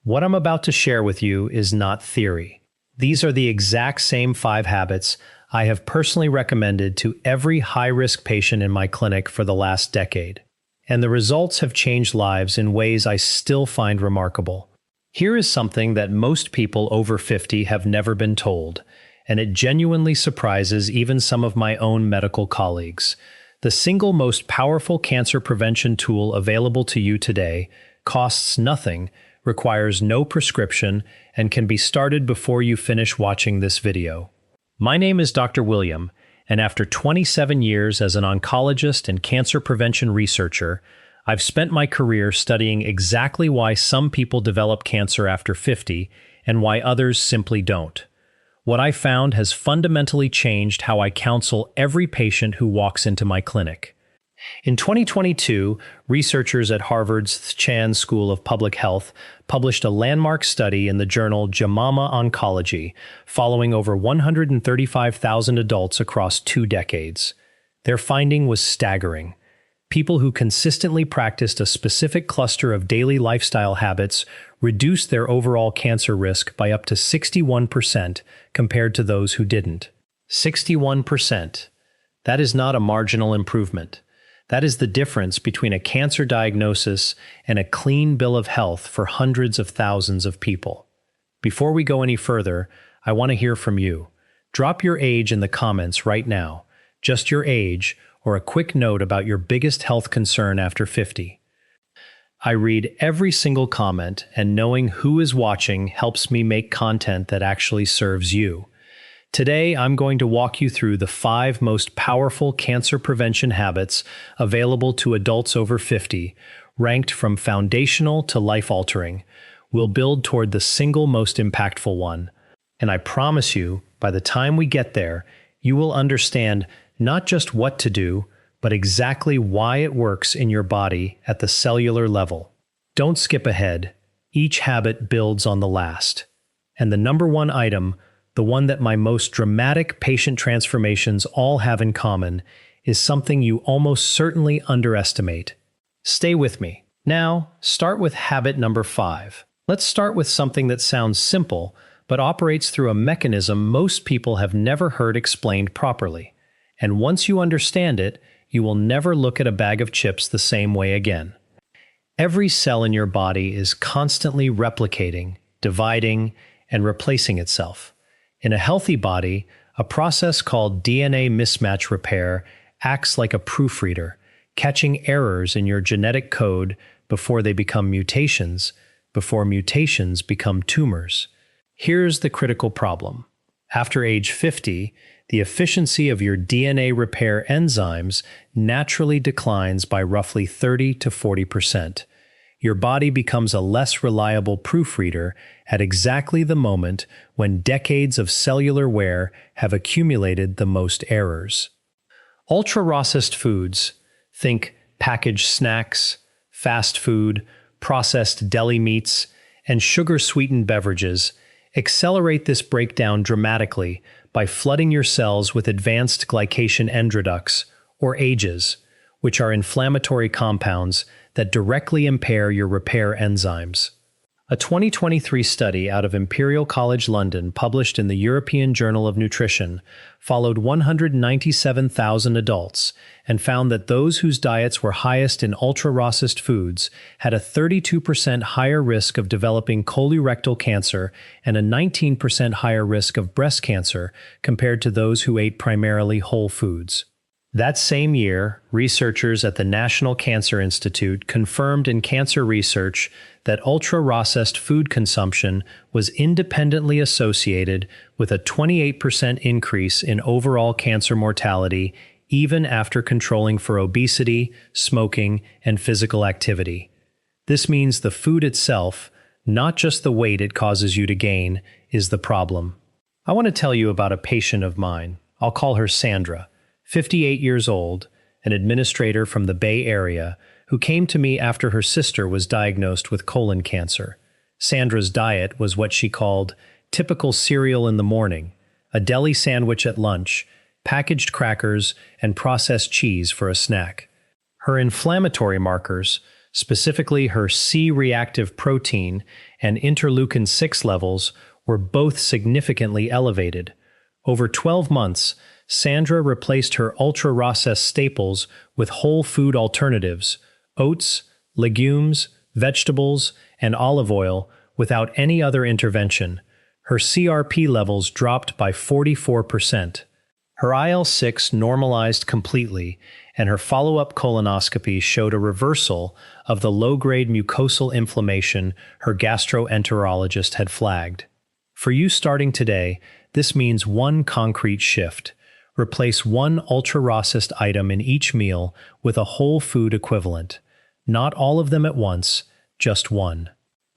What I'm about to share with you is not theory. These are the exact same 5 habits I have personally recommended to every high-risk patient in my clinic for the last decade. And the results have changed lives in ways I still find remarkable. Here is something that most people over 50 have never been told, and it genuinely surprises even some of my own medical colleagues. The single most powerful cancer prevention tool available to you today costs nothing, requires no prescription, and can be started before you finish watching this video. My name is Dr. William, and after 27 years as an oncologist and cancer prevention researcher, I've spent my career studying exactly why some people develop cancer after 50 and why others simply don't. What I found has fundamentally changed how I counsel every patient who walks into my clinic. In 2022, researchers at Harvard's Chan School of Public Health published a landmark study in the journal No.1 Oncology, following over 135,000 adults across 2 decades. Their finding was staggering. People who consistently practiced a specific cluster of daily lifestyle habits reduced their overall cancer risk by up to 61% compared to those who didn't. 61%. That is not a marginal improvement. That is the difference between a cancer diagnosis and a clean bill of health for hundreds of thousands of people. Before we go any further, I want to hear from you. Drop your age in the comments right now, just your age, or a quick note about your biggest health concern after 50. I read every single comment, and knowing who is watching helps me make content that actually serves you. Today, I'm going to walk you through the 5 most powerful cancer prevention habits available to adults over 50, ranked from foundational to life-altering. We'll build toward the single most impactful one. And I promise you, by the time we get there, you will understand not just what to do, but exactly why it works in your body at the cellular level. Don't skip ahead. Each habit builds on the last. And the number 1 item, the one that my most dramatic patient transformations all have in common, is something you almost certainly underestimate. Stay with me. Now, start with habit number 5. Let's start with something that sounds simple, but operates through a mechanism most people have never heard explained properly. And once you understand it, you will never look at a bag of chips the same way again. Every cell in your body is constantly replicating, dividing, and replacing itself. In a healthy body, a process called DNA mismatch repair acts like a proofreader, catching errors in your genetic code before they become mutations, before mutations become tumors. Here's the critical problem. After age 50, the efficiency of your DNA repair enzymes naturally declines by roughly 30 to 40%. Your body becomes a less reliable proofreader at exactly the moment when decades of cellular wear have accumulated the most errors. Ultra-processed foods, think packaged snacks, fast food, processed deli meats, and sugar-sweetened beverages, accelerate this breakdown dramatically by flooding your cells with advanced glycation endoducts, or AGEs, which are inflammatory compounds that directly impair your repair enzymes. A 2023 study out of Imperial College London published in the European Journal of Nutrition followed 197,000 adults and found that those whose diets were highest in ultra-processed foods had a 32% higher risk of developing colorectal cancer and a 19% higher risk of breast cancer compared to those who ate primarily whole foods. That same year, researchers at the National Cancer Institute confirmed in Cancer Research that ultra-processed food consumption was independently associated with a 28% increase in overall cancer mortality even after controlling for obesity, smoking, and physical activity. This means the food itself, not just the weight it causes you to gain, is the problem. I want to tell you about a patient of mine. I'll call her Sandra, 58 years old, an administrator from the Bay Area, who came to me after her sister was diagnosed with colon cancer. Sandra's diet was what she called typical cereal in the morning, a deli sandwich at lunch, packaged crackers, and processed cheese for a snack. Her inflammatory markers, Specifically, her C-reactive protein and interleukin-6 levels were both significantly elevated. Over 12 months, Sandra replaced her ultra-processed staples with whole food alternatives, oats, legumes, vegetables, and olive oil without any other intervention. Her CRP levels dropped by 44%. Her IL-6 normalized completely, and her follow-up colonoscopy showed a reversal of the low-grade mucosal inflammation her gastroenterologist had flagged. For you starting today, this means one concrete shift. Replace one ultra-processed item in each meal with a whole food equivalent. Not all of them at once, just one.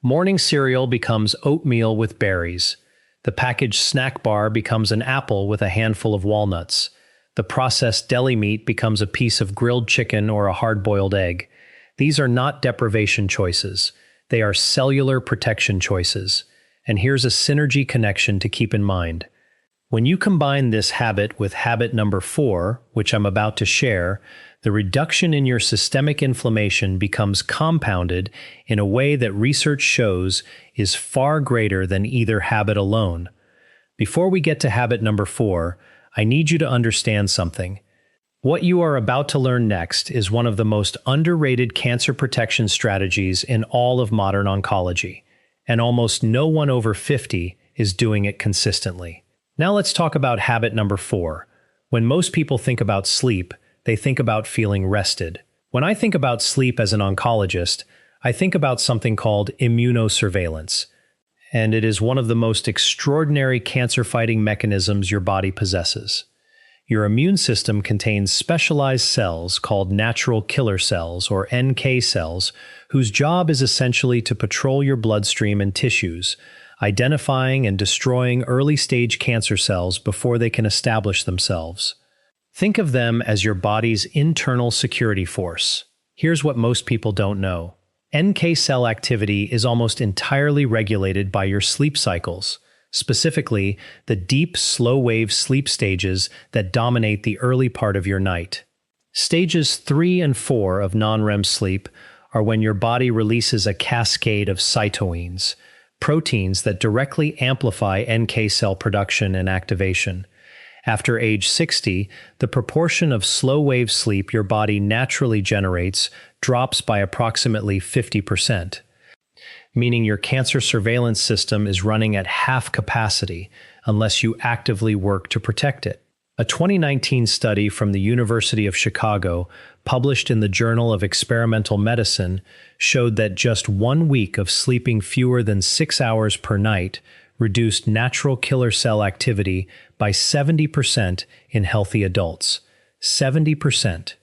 Morning cereal becomes oatmeal with berries. The packaged snack bar becomes an apple with a handful of walnuts. The processed deli meat becomes a piece of grilled chicken or a hard-boiled egg. These are not deprivation choices. They are cellular protection choices. And here's a synergy connection to keep in mind. When you combine this habit with habit number 4, which I'm about to share, the reduction in your systemic inflammation becomes compounded in a way that research shows is far greater than either habit alone. Before we get to habit number 4, I need you to understand something. What you are about to learn next is one of the most underrated cancer protection strategies in all of modern oncology, and almost no one over 50 is doing it consistently. Now let's talk about habit number 4. When most people think about sleep, they think about feeling rested. When I think about sleep as an oncologist, I think about something called immunosurveillance, and it is one of the most extraordinary cancer-fighting mechanisms your body possesses. Your immune system contains specialized cells called natural killer cells, or NK cells, whose job is essentially to patrol your bloodstream and tissues, identifying and destroying early-stage cancer cells before they can establish themselves. Think of them as your body's internal security force. Here's what most people don't know. NK cell activity is almost entirely regulated by your sleep cycles, specifically the deep, slow-wave sleep stages that dominate the early part of your night. Stages 3 and 4 of non-REM sleep are when your body releases a cascade of cytokines, proteins that directly amplify NK cell production and activation. After age 60, the proportion of slow-wave sleep your body naturally generates drops by approximately 50%, meaning your cancer surveillance system is running at half capacity unless you actively work to protect it. A 2019 study from the University of Chicago, published in the Journal of Experimental Medicine, showed that just 1 week of sleeping fewer than 6 hours per night reduced natural killer cell activity by 70% in healthy adults. 70%.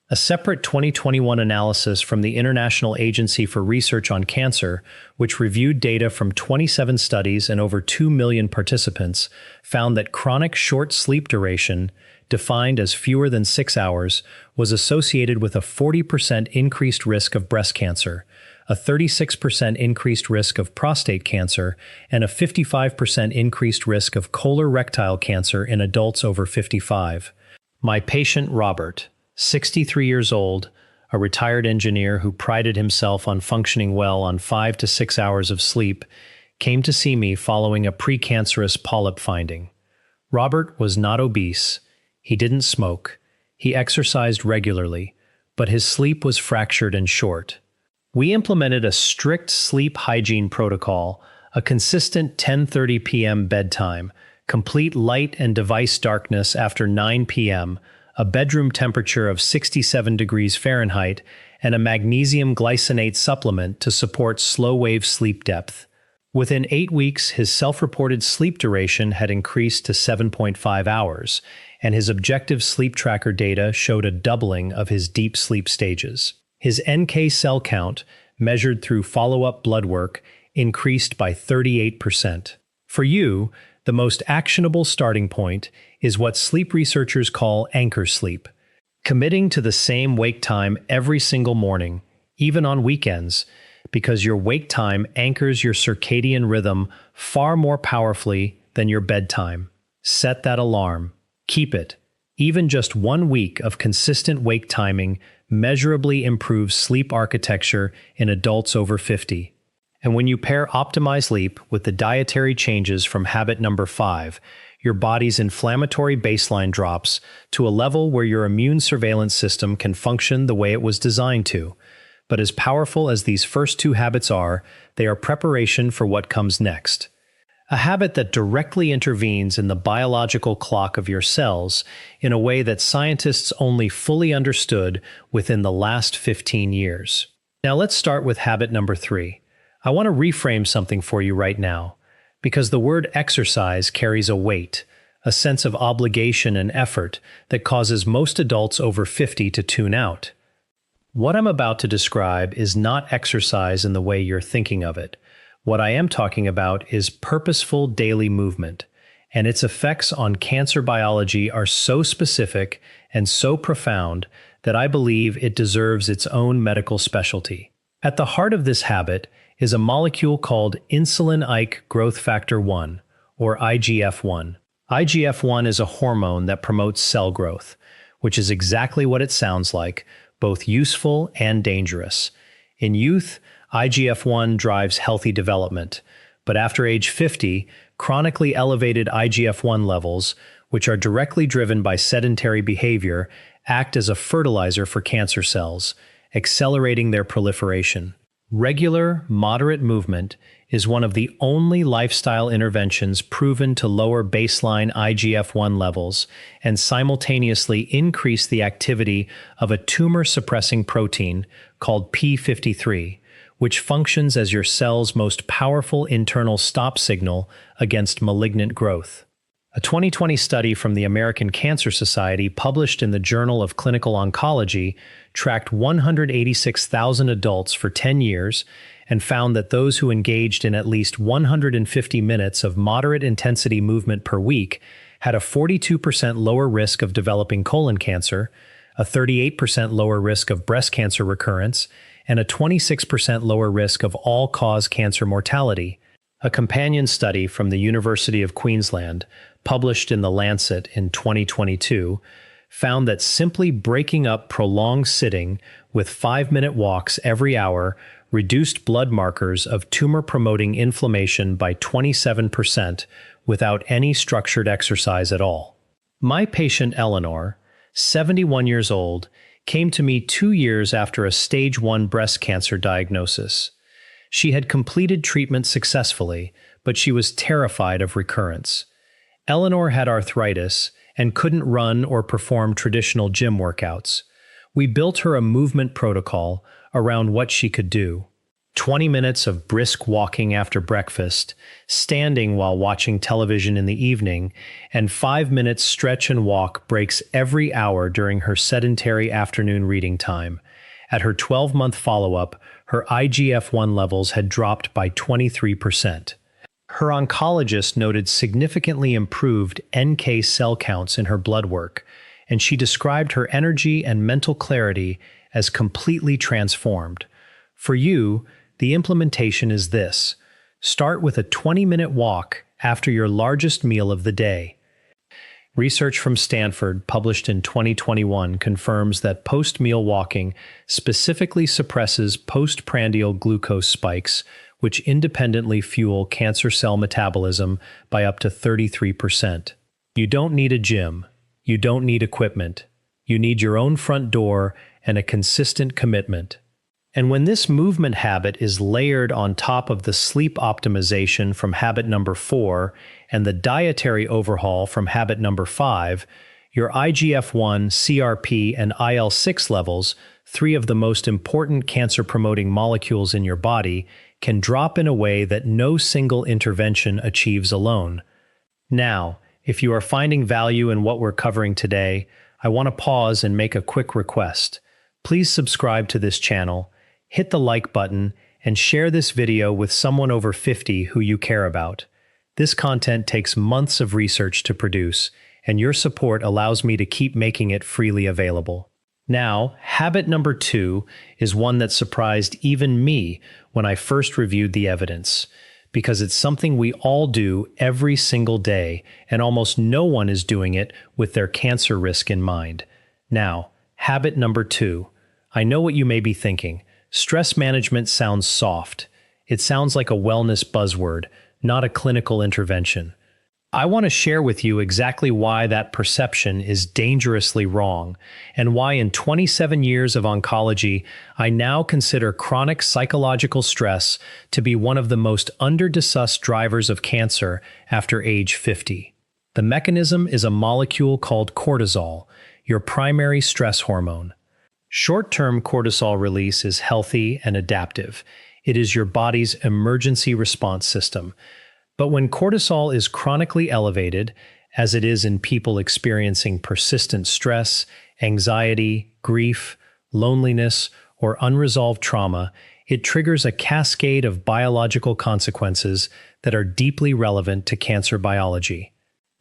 A separate 2021 analysis from the International Agency for Research on Cancer, which reviewed data from 27 studies and over 2 million participants, found that chronic short sleep duration, defined as fewer than 6 hours, was associated with a 40% increased risk of breast cancer, a 36% increased risk of prostate cancer, and a 55% increased risk of colorectal cancer in adults over 55. My patient Robert, 63 years old, a retired engineer who prided himself on functioning well on 5 to 6 hours of sleep, came to see me following a precancerous polyp finding. Robert was not obese. He didn't smoke. He exercised regularly, but his sleep was fractured and short. We implemented a strict sleep hygiene protocol, a consistent 10:30 p.m. bedtime, complete light and device darkness after 9 p.m., a bedroom temperature of 67 degrees Fahrenheit, and a magnesium glycinate supplement to support slow-wave sleep depth. Within 8 weeks, his self-reported sleep duration had increased to 7.5 hours, and his objective sleep tracker data showed a doubling of his deep sleep stages. His NK cell count, measured through follow-up blood work, increased by 38%. For you, the most actionable starting point is what sleep researchers call anchor sleep. Committing to the same wake time every single morning, even on weekends, because your wake time anchors your circadian rhythm far more powerfully than your bedtime. Set that alarm. Keep it. Even just 1 week of consistent wake timing measurably improves sleep architecture in adults over 50. And when you pair optimized sleep with the dietary changes from habit number 5, your body's inflammatory baseline drops to a level where your immune surveillance system can function the way it was designed to. But as powerful as these first two habits are, they are preparation for what comes next. A habit that directly intervenes in the biological clock of your cells in a way that scientists only fully understood within the last 15 years. Now let's start with habit number 3. I want to reframe something for you right now, because the word exercise carries a weight, a sense of obligation and effort that causes most adults over 50 to tune out. What I'm about to describe is not exercise in the way you're thinking of it. What I am talking about is purposeful daily movement, and its effects on cancer biology are so specific and so profound that I believe it deserves its own medical specialty. At the heart of this habit is a molecule called insulin-like growth factor 1, or IGF-1. IGF-1 is a hormone that promotes cell growth, which is exactly what it sounds like, both useful and dangerous. In youth, IGF-1 drives healthy development, but after age 50, chronically elevated IGF-1 levels, which are directly driven by sedentary behavior, act as a fertilizer for cancer cells, accelerating their proliferation. Regular, moderate movement is one of the only lifestyle interventions proven to lower baseline IGF-1 levels and simultaneously increase the activity of a tumor-suppressing protein called P53, which functions as your cell's most powerful internal stop signal against malignant growth. A 2020 study from the American Cancer Society published in the Journal of Clinical Oncology tracked 186,000 adults for 10 years and found that those who engaged in at least 150 minutes of moderate intensity movement per week had a 42% lower risk of developing colon cancer, a 38% lower risk of breast cancer recurrence, and a 26% lower risk of all-cause cancer mortality. A companion study from the University of Queensland, published in The Lancet in 2022, found that simply breaking up prolonged sitting with 5-minute walks every hour reduced blood markers of tumor-promoting inflammation by 27% without any structured exercise at all. My patient Eleanor, 71 years old, came to me 2 years after a stage 1 breast cancer diagnosis. She had completed treatment successfully, but she was terrified of recurrence. Eleanor had arthritis and couldn't run or perform traditional gym workouts. We built her a movement protocol around what she could do. 20 minutes of brisk walking after breakfast, standing while watching television in the evening, and 5 minutes stretch and walk breaks every hour during her sedentary afternoon reading time. At her 12-month follow-up, her IGF-1 levels had dropped by 23%. Her oncologist noted significantly improved NK cell counts in her blood work, and she described her energy and mental clarity as completely transformed. For you, the implementation is this: start with a 20-minute walk after your largest meal of the day. Research from Stanford, published in 2021, confirms that post-meal walking specifically suppresses postprandial glucose spikes, which independently fuel cancer cell metabolism by up to 33%. You don't need a gym. You don't need equipment. You need your own front door and a consistent commitment. And when this movement habit is layered on top of the sleep optimization from habit number 4 and the dietary overhaul from habit number 5, your IGF-1, CRP, and IL-6 levels, 3 of the most important cancer-promoting molecules in your body, can drop in a way that no single intervention achieves alone. Now, if you are finding value in what we're covering today, I want to pause and make a quick request. Please subscribe to this channel, hit the like button, and share this video with someone over 50 who you care about. This content takes months of research to produce, and your support allows me to keep making it freely available. Now, habit number 2 is one that surprised even me when I first reviewed the evidence, because it's something we all do every single day, and almost no one is doing it with their cancer risk in mind. Now, habit number 2, I know what you may be thinking. Stress management sounds soft. It sounds like a wellness buzzword, not a clinical intervention. I want to share with you exactly why that perception is dangerously wrong, and why in 27 years of oncology, I now consider chronic psychological stress to be one of the most under-discussed drivers of cancer after age 50. The mechanism is a molecule called cortisol, your primary stress hormone. Short-term cortisol release is healthy and adaptive. It is your body's emergency response system. But when cortisol is chronically elevated, as it is in people experiencing persistent stress, anxiety, grief, loneliness, or unresolved trauma, it triggers a cascade of biological consequences that are deeply relevant to cancer biology.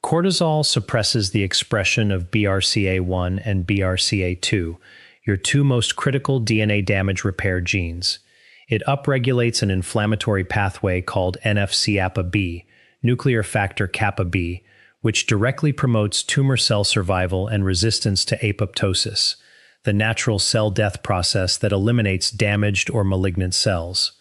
Cortisol suppresses the expression of BRCA1 and BRCA2, your two most critical DNA damage repair genes. It upregulates an inflammatory pathway called NF-kappa-B, nuclear factor kappa B, which directly promotes tumor cell survival and resistance to apoptosis, the natural cell death process that eliminates damaged or malignant cells.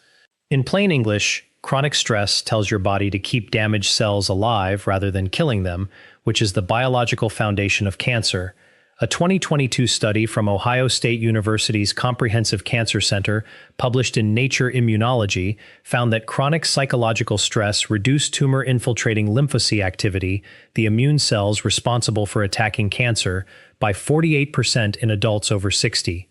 In plain English, chronic stress tells your body to keep damaged cells alive rather than killing them, which is the biological foundation of cancer. A 2022 study from Ohio State University's Comprehensive Cancer Center, published in Nature Immunology, found that chronic psychological stress reduced tumor-infiltrating lymphocyte activity, the immune cells responsible for attacking cancer, by 48% in adults over 60.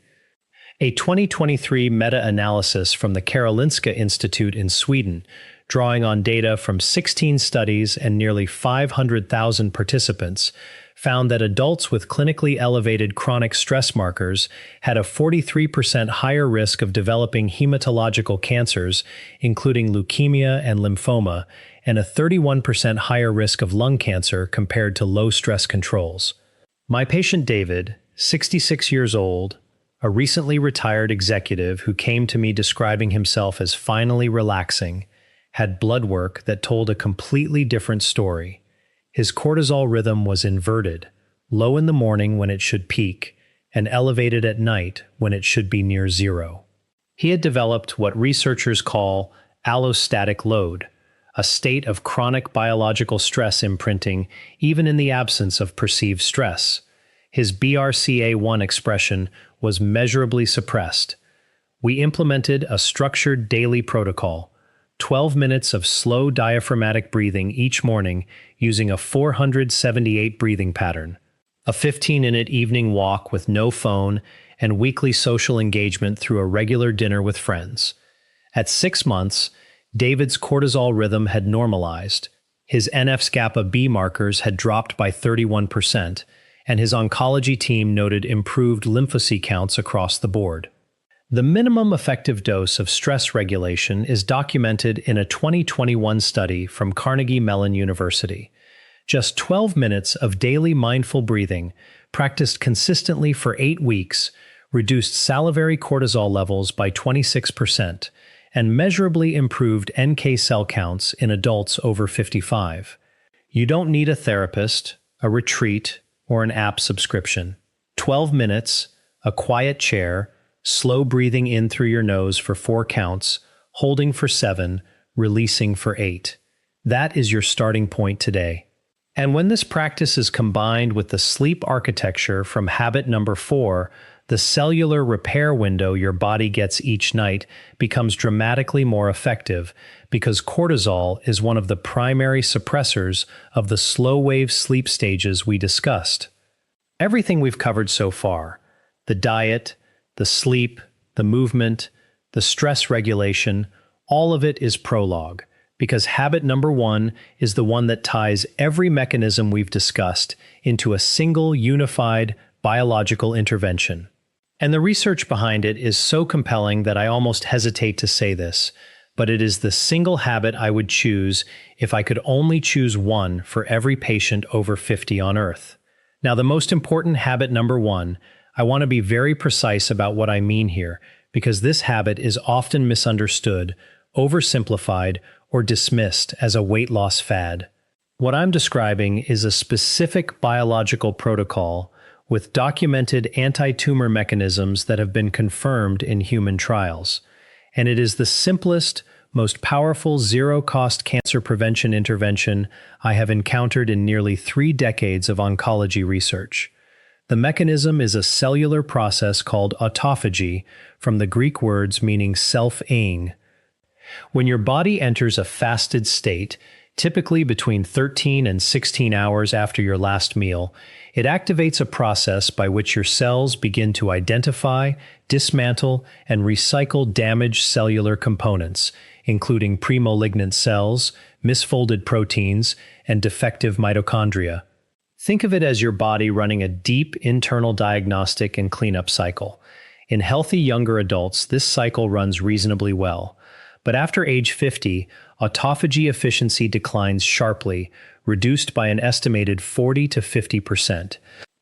A 2023 meta-analysis from the Karolinska Institute in Sweden, drawing on data from 16 studies and nearly 500,000 participants, found that adults with clinically elevated chronic stress markers had a 43% higher risk of developing hematological cancers, including leukemia and lymphoma, and a 31% higher risk of lung cancer compared to low-stress controls. My patient David, 66 years old, a recently retired executive who came to me describing himself as finally relaxing, had blood work that told a completely different story. His cortisol rhythm was inverted, low in the morning when it should peak, and elevated at night when it should be near zero. He had developed what researchers call allostatic load, a state of chronic biological stress imprinting even in the absence of perceived stress. His BRCA1 expression was measurably suppressed. We implemented a structured daily protocol, 12 minutes of slow diaphragmatic breathing each morning using a 478 breathing pattern, a 15-minute evening walk with no phone, and weekly social engagement through a regular dinner with friends. At 6 months, David's cortisol rhythm had normalized, his NF-kappa-B markers had dropped by 31%, and his oncology team noted improved lymphocyte counts across the board. The minimum effective dose of stress regulation is documented in a 2021 study from Carnegie Mellon University. Just 12 minutes of daily mindful breathing, practiced consistently for 8 weeks, reduced salivary cortisol levels by 26% and measurably improved NK cell counts in adults over 55. You don't need a therapist, a retreat, or an app subscription. 12 minutes, a quiet chair, slow breathing in through your nose for 4 counts, holding for 7, releasing for 8. That is your starting point today. And when this practice is combined with the sleep architecture from habit number 4, the cellular repair window your body gets each night becomes dramatically more effective because cortisol is one of the primary suppressors of the slow-wave sleep stages we discussed. Everything we've covered so far, the diet, the sleep, the movement, the stress regulation, all of it is prologue, because habit number 1 is the one that ties every mechanism we've discussed into a single unified biological intervention. And the research behind it is so compelling that I almost hesitate to say this, but it is the single habit I would choose if I could only choose one for every patient over 50 on Earth. Now, the most important habit number 1, I want to be very precise about what I mean here, because this habit is often misunderstood, oversimplified, or dismissed as a weight loss fad. What I'm describing is a specific biological protocol with documented anti-tumor mechanisms that have been confirmed in human trials. And it is the simplest, most powerful zero-cost cancer prevention intervention I have encountered in nearly 3 decades of oncology research. The mechanism is a cellular process called autophagy, from the Greek words meaning self-ing. When your body enters a fasted state, typically between 13 and 16 hours after your last meal, it activates a process by which your cells begin to identify, dismantle, and recycle damaged cellular components, including premalignant cells, misfolded proteins, and defective mitochondria. Think of it as your body running a deep internal diagnostic and cleanup cycle. In healthy younger adults, this cycle runs reasonably well. But after age 50, autophagy efficiency declines sharply, reduced by an estimated 40 to 50%,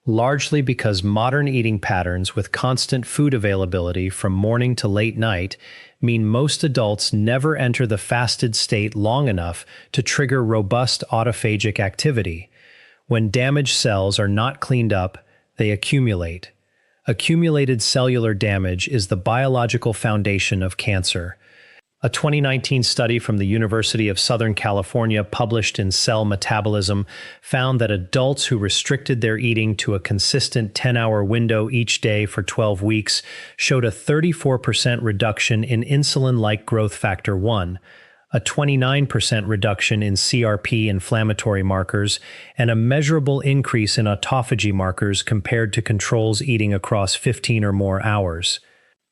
largely because modern eating patterns with constant food availability from morning to late night mean most adults never enter the fasted state long enough to trigger robust autophagic activity. When damaged cells are not cleaned up, they accumulate. Accumulated cellular damage is the biological foundation of cancer. A 2019 study from the University of Southern California published in Cell Metabolism found that adults who restricted their eating to a consistent 10-hour window each day for 12 weeks showed a 34% reduction in insulin-like growth factor 1, a 29% reduction in CRP inflammatory markers, and a measurable increase in autophagy markers compared to controls eating across 15 or more hours.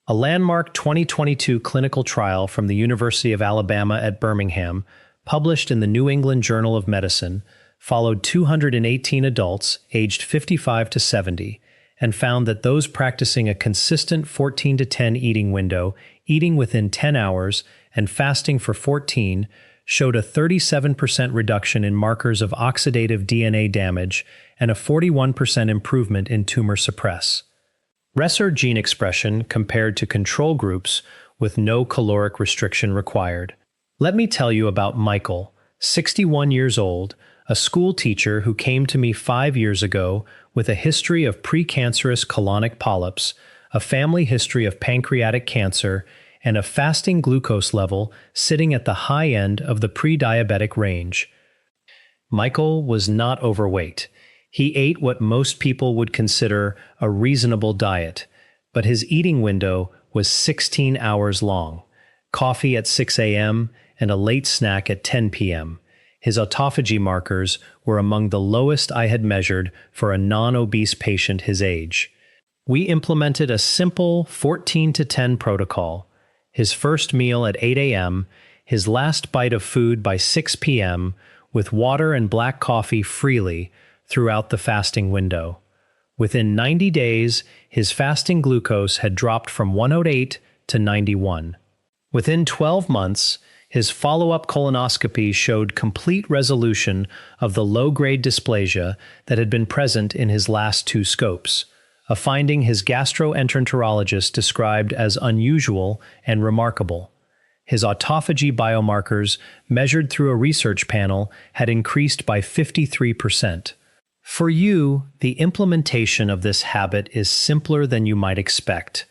A landmark 2022 clinical trial from the University of Alabama at Birmingham, published in the New England Journal of Medicine, followed 218 adults aged 55 to 70 and found that those practicing a consistent 14 to 10 eating window, eating within 10 hours, and fasting for 14, showed a 37% reduction in markers of oxidative DNA damage and a 41% improvement in tumor suppress. Reser gene expression compared to control groups with no caloric restriction required. Let me tell you about Michael, 61 years old, a school teacher who came to me 5 years ago with a history of precancerous colonic polyps, a family history of pancreatic cancer, and a fasting glucose level sitting at the high end of the pre-diabetic range. Michael was not overweight. He ate what most people would consider a reasonable diet, but his eating window was 16 hours long, coffee at 6 a.m. and a late snack at 10 p.m. His autophagy markers were among the lowest I had measured for a non-obese patient his age. We implemented a simple 14 to 10 protocol: his first meal at 8 a.m., his last bite of food by 6 p.m., with water and black coffee freely throughout the fasting window. Within 90 days, his fasting glucose had dropped from 108 to 91. Within 12 months, his follow-up colonoscopy showed complete resolution of the low-grade dysplasia that had been present in his last 2 scopes, a finding his gastroenterologist described as unusual and remarkable. His autophagy biomarkers, measured through a research panel, had increased by 53%. For you, the implementation of this habit is simpler than you might expect.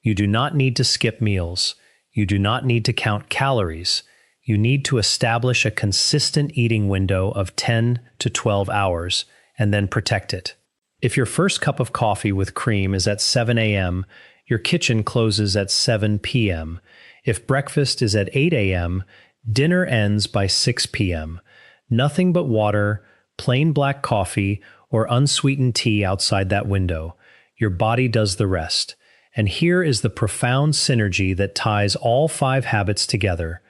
You do not need to skip meals. You do not need to count calories. You need to establish a consistent eating window of 10 to 12 hours and then protect it. If your first cup of coffee with cream is at 7 a.m., your kitchen closes at 7 p.m. If breakfast is at 8 a.m., dinner ends by 6 p.m. Nothing but water, plain black coffee, or unsweetened tea outside that window. Your body does the rest. And here is the profound synergy that ties all 5 habits together.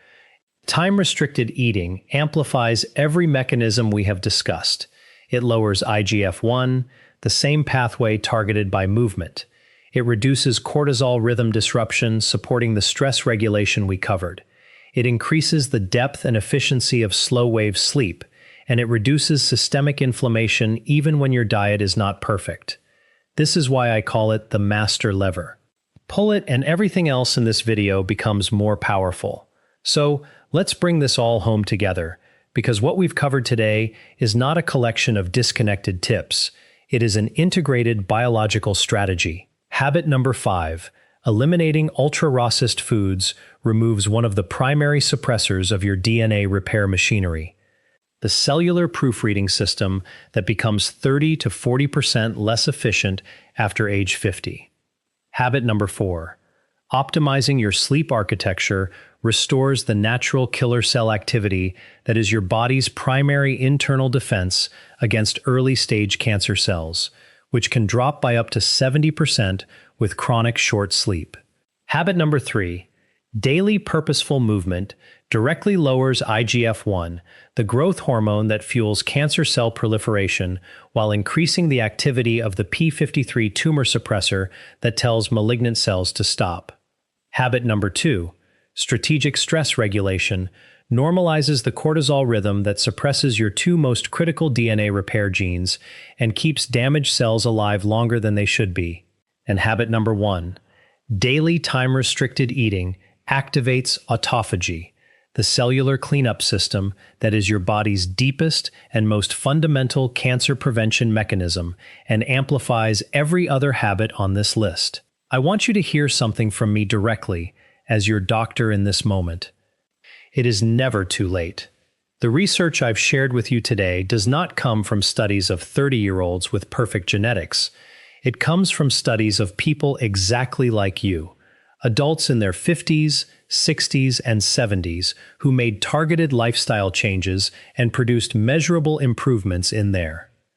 Time-restricted eating amplifies every mechanism we have discussed. It lowers IGF-1, the same pathway targeted by movement. It reduces cortisol rhythm disruption, supporting the stress regulation we covered. It increases the depth and efficiency of slow-wave sleep, and it reduces systemic inflammation even when your diet is not perfect. This is why I call it the master lever. Pull it and everything else in this video becomes more powerful. So let's bring this all home together, because what we've covered today is not a collection of disconnected tips. It is an integrated biological strategy. Habit number 5. Eliminating ultra-processed foods removes one of the primary suppressors of your DNA repair machinery. The cellular proofreading system that becomes 30 to 40% less efficient after age 50. Habit number 4. Optimizing your sleep architecture restores the natural killer cell activity that is your body's primary internal defense against early-stage cancer cells, which can drop by up to 70% with chronic short sleep. Habit number 3. Daily purposeful movement directly lowers IGF-1, the growth hormone that fuels cancer cell proliferation, while increasing the activity of the p53 tumor suppressor that tells malignant cells to stop. Habit number 2. Strategic stress regulation normalizes the cortisol rhythm that suppresses your two most critical DNA repair genes and keeps damaged cells alive longer than they should be. And habit number 1. Daily time-restricted eating activates autophagy, the cellular cleanup system that is your body's deepest and most fundamental cancer prevention mechanism and amplifies every other habit on this list. I want you to hear something from me directly as your doctor in this moment. It is never too late. The research I've shared with you today does not come from studies of 30-year-olds with perfect genetics. It comes from studies of people exactly like you, adults in their 50s, 60s, and 70s who made targeted lifestyle changes and produced measurable improvements in their